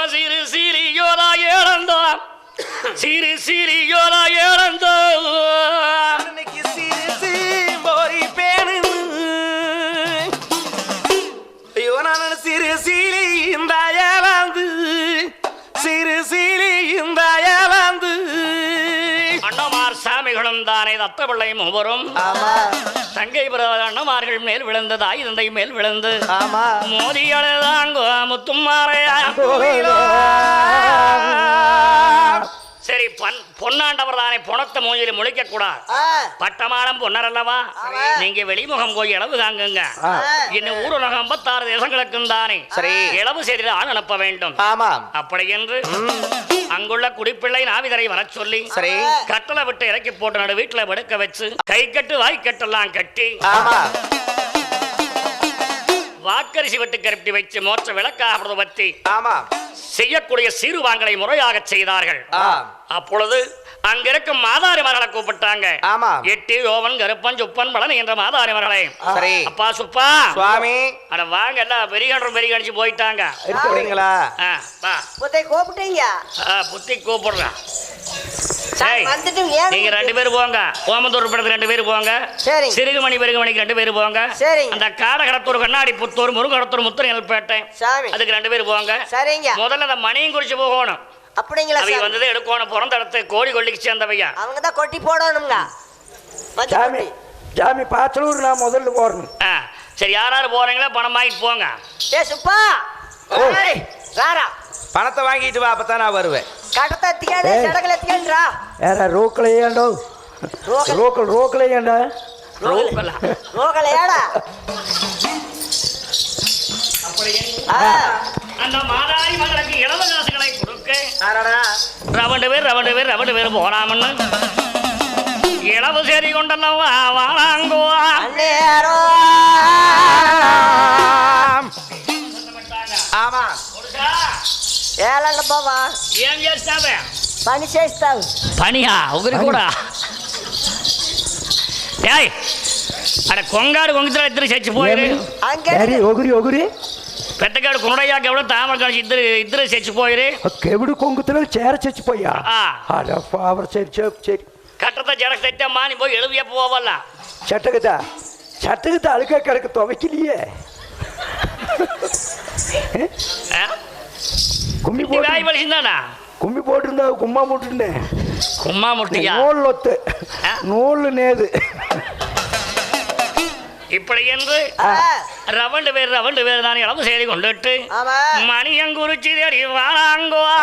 சிறு சிறியோரா இழந்தோம் சிறு சிறியோரா இழந்தோம் அன்னைக்கு சிறு போரி பேணு ஐயோ நான் சிறு சிலி இந்த வந்து சிறு சிலி இந்த வந்து அண்ணமார் சாமிகளும் தானே தத்த பிள்ளையும் ஒவ்வொரும் தங்கை அண்ணமார்கள் மேல் விழுந்து தாய் தந்தை மேல் விழுந்து மோதியதாங்கோ முத்துமாரையா சரி பொன்னாண்டவர் தானே பொணத்த மூஞ்சில முழிக்க கூடாது பட்டமானம் பொன்னர் அல்லவா நீங்க வெளிமுகம் போய் இளவு தாங்குங்க இன்னும் ஊரகம் 56 தேசங்களுக்கும் தானே சரி இளவு செய்திதான் அனுப்ப வேண்டும் அப்படி என்று அங்குள்ள குடிப்பிள்ளை நாவிதரை வர சொல்லி சரி கட்டளை விட்டு இறக்கி போட்டு நடு வீட்டுல படுக்க வச்சு கை கட்டு வாய்க்கட்டெல்லாம் கட்டி வாக்கரிசி வெட்டு கருப்பி வச்சு மோட்ச விளக்காக பத்தி செய்யக்கூடிய சீர்வாங்களை முறையாக செய்தார்கள் அப்பொழுது அங்கிருக்கும் மாதாரி மகளை கூப்பிட்டாங்க எட்டி யோவன் கருப்பன் சுப்பன் பலன் என்ற மாதாரி மகளை அப்பா சுப்பா சுவாமி அட வாங்க எல்லாம் பெரிய அடிச்சு போயிட்டாங்க புத்தி கூப்பிடுறேன் நீங்க 2 பேரும் போங்க ஓமந்தூர் படத்துக்கு 2 பேரும் போங்க சிறுகுமணி பெருகுமணிக்கு 2 பேரும் போங்க அந்த காடகடத்தூர் கண்ணாடி புத்தூர் முருகடத்தூர் முத்துநெல்பேட்டை அதுக்கு 2 பேரும் போங்க முதல்ல அந்த மணியும் குறிச்சு போகணும் அப்படிங்களா அவங்க வந்தது எடுக்கணும் பிறந்த இடத்து கோடி கொல்லிக்கு சேர்ந்தவையா அவங்க தான் கொட்டி போடணுங்க ஜாமி பாச்சலூர் நான் முதல்ல போறேன் சரி யாராரு போறீங்களா பணம் வாங்கிட்டு போங்க சுப்பா பணத்தை வாங்கிட்டு வா அப்பதான் நான் வருவேன் ரோக்கலையாண்டோ ரோக்கலையாண்டா ரோக்கலையாடா அந்த மாதாரி மகளுக்கு இளவ காசுகளை கொடுக்க ரவண்டு பேர் போறாமன்னு இளவு சேரி கொண்டெல்லாம் வாழாங்குவா ஆமா ఏలండి బాబా ఏం చేస్తావే పని చేస్తావు పనియా ఒకరి కూడా ఏయ్ అరే కొంగాడు కొంగితలు ఇద్దరు చచ్చిపోయారు ఒకరి పెద్దగాడు కునడయ్యాక ఎవడో తామర కలిసి ఇద్దరు చచ్చిపోయారు కెవిడు కొంగుతలు చేర చచ్చిపోయా కట్టతో జరగ తెట్టమ్మా నీ పోయి ఎడుగు చెప్పవల్ల சட்டகத்தை அழுக்க கிடக்க துவைக்கலையே கும்மி கும்மி போட்டிருந்தா கும்மா முட்டுட்டேன் கும்மா முட்டியா நூல் ஒத்து நூல் நேது இப்படி என்று ரவண்டு பேர் தான் இளவு செய்தி கொண்டுட்டு மணியங்குறிச்சி தேடி வாழாங்குவா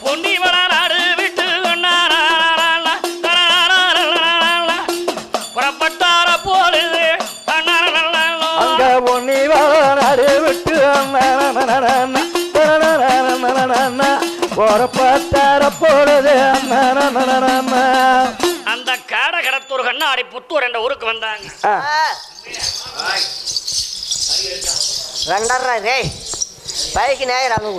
பொன்னி வளராடு விட்டு புறப்பட்டார போடுது அங்க பொன்னி வளராடு விட்டு புறப்பட்டார போடுது அந்த காடகடத்தூர் கண்ணாடி புத்தூர் என்ற ஊருக்கு வந்தாங்க ரெண்டரை ரே பைக்கு நேரம்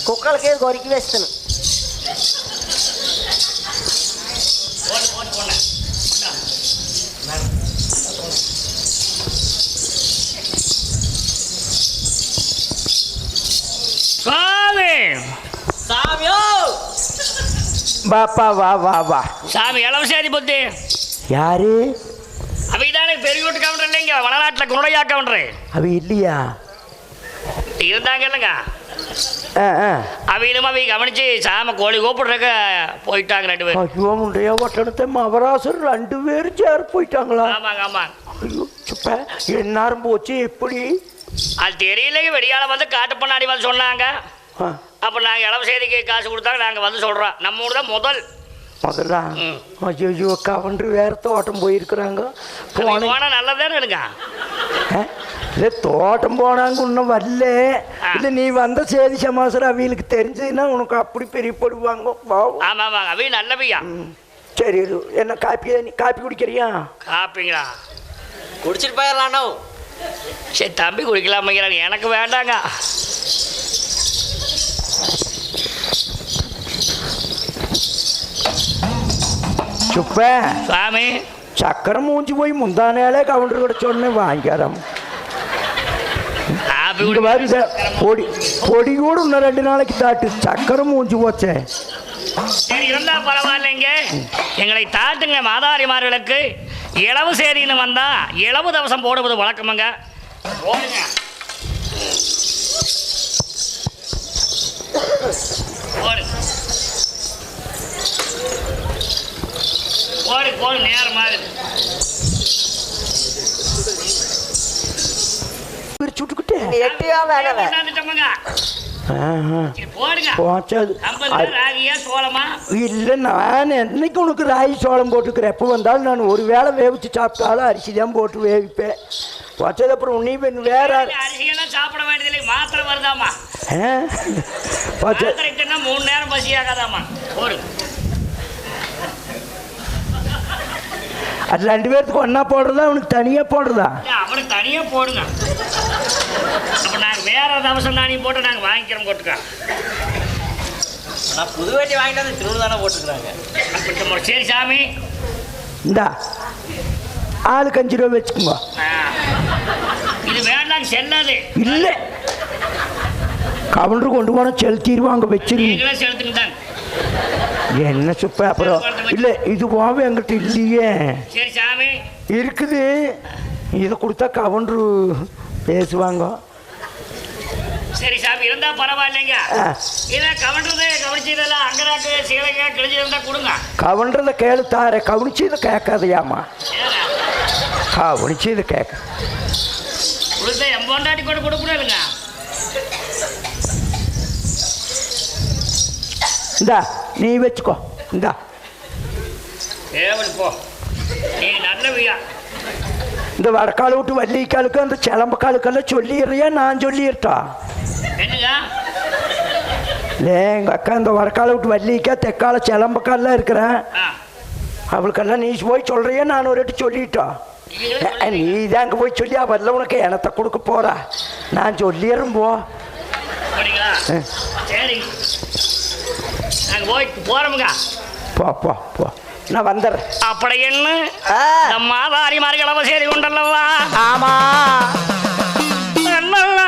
కుక్కలకి కొరికి వేస్తాను பாப்பா வா வா வா சாமி இளவசேரி புத்தி யாரு அவைதானே பெரிய வீட்டு கவுண்டர் இல்லைங்க வடநாட்டில் குருடையா கவுண்டரு அவ இல்லையா இருந்தாங்க இல்லைங்க அவையிலும் அவை கவனிச்சு சாம கோழி கூப்பிடுறக்க போயிட்டாங்க 2 பேர் ஐயோ முண்டையா வட்டணத்தை மவராசர் 2 பேரும் சேர் போயிட்டாங்களா ஆமாங்க ஆமாங்க ஐயோ சுப்ப என்னாரும் போச்சு எப்படி அது தெரியலைங்க வெடியால வந்து காட்டு பண்ணாடி வந்து சொன்னாங்க அப்போ நாங்கள் இளவசேரிக்கு காசு கொடுத்தாங்க நாங்கள் வந்து சொல்கிறோம் நம்ம ஊர் தான் முதல்ல ஐயோ கவுண்டர் வேற தோட்டம் போயிருக்கிறாங்க போனால் நல்லதானே எடுங்க இல்லை தோட்டம் போனாங்க இன்னும் வரல. இல்லை நீ வந்த சேதி சமாசரம் அவிகளுக்கு தெரிஞ்சதுன்னா உனக்கு அப்படி பெரியப்படுவாங்க. ஆமா ஆமா அவி நல்லவையா. சரி என்ன காப்பி குடிக்கிறியா? காப்பிங்களா குடிச்சிட்டு போயிடலாண்ணோ. சரி தம்பி குடிக்கலாமைக்கிறாங்க, எனக்கு வேண்டாங்க. சுப்ப சாமி சக்கரை மூஞ்சி போய் முந்தானேலே கவுண்டர் கிட்ட சொன்னேன் வாங்கிக்கிறோம். இங்க வருது பொடி பொடி கூட இன்னும் 2 நாளைக்கு தாட்டு. சக்கரை மூஞ்சி போச்சே. சரி இருந்தா பரவாயில்லைங்க, எங்களை தாட்டுங்க. மாதாரிமார்களுக்கு இளவு சேரின்னு வந்தா இளவு தவசம் போடுவது வழக்கமுங்க. போடுங்க போடு போடு போடு நேரம் ஆகுது. சுட்டுக்கிட்டேன் எட்டியா வேணவே போடுங்க. போச்சது ராகியா சோளமா? இல்லை நான் என்னைக்கு உனக்கு ராகி சோளம் போட்டுக்கிறேன். எப்போ வந்தாலும் நான் ஒரு வேளை வேவிச்சு சாப்பிட்டாலும் அரிசி தான் போட்டு வேவிப்பேன். வச்சது அப்புறம் உன்னி பெண் வேற அரிசியெல்லாம் சாப்பிட வேண்டியதில்லை, மாத்திரை வருதாமா? வச்ச 3 நேரம் பசியாகாதாமா? போடு. அது 2 பேர்த்துக்கு ஒன்றா போடுறதா அவனுக்கு தனியாக போடுறதா? அவனுக்கு தனியாக போடுங்க. அப்போ நாங்கள் வேற தவசம் தானே போட்டு நாங்கள் வாங்கிக்கிறோம். போட்டுக்க. நான் புது வேட்டி வாங்கிட்டு வந்து திருவிழா தானே போட்டுக்கிறாங்க. அப்படி சரி சாமி இந்தா ஆளுக்கு 5 ரூபா வச்சுக்கோங்க. இது வேண்டாம் செல்லாது. இல்லை கவுண்டர் கொண்டு போனால் செலுத்திடுவாங்க. வச்சிருங்க செலுத்துக்கிட்டாங்க. என்ன சுப்ப அப்புறம் இல்லை இது போக எங்கிட்ட இல்லையே. சரி சாமி இருக்குது. இதை கொடுத்தா கவுண்டரு பேசுவாங்க. சரி சாமி இருந்தா பரவாயில்லைங்க. இதை கவுண்டரதே கவனிச்சதெல்லாம் அங்கராக்கு சீலைங்க கிழிஞ்சிருந்தா கொடுங்க. கவுண்டரத கேளு தார கவனிச்சு இதை கேட்காதையாமா. கவனிச்சு இதை கேட்க கொடுத்த எம்பொண்டாட்டி கூட கொடுக்கூடாதுங்க. இந்தா நீ வச்சுக்கோ. இந்தா போ நீ நல்லவியா. இந்த வடக்கால் விட்டு வள்ளிக்காலுக்கு அந்த சிலம்பக்காலுக்கெல்லாம் சொல்லிடுறியா நான் சொல்லிடுறா? என்னங்க இல்லை எங்கள் அக்கா இந்த வடக்கால விட்டு வள்ளிக்கா தெக்கால சிலம்பக்கால்லாம் இருக்கிறேன். அவளுக்கெல்லாம் நீ போய் சொல்கிறியா நான் ஒரு வாட்டி சொல்லிட்டோம். நீ தான் அங்கே போய் சொல்லி அவரில் உனக்கு எனத்தை கொடுக்க போகிறா. நான் சொல்லிடுறேன் போ. சரி நாங்கள் போய் போகிறோமுங்க. போ போ போ நான் வந்துடுறேன். அப்படி என்ன மாதாரி மார்களை சரி உண்டல்லவா? ஆமா தன்னல்லா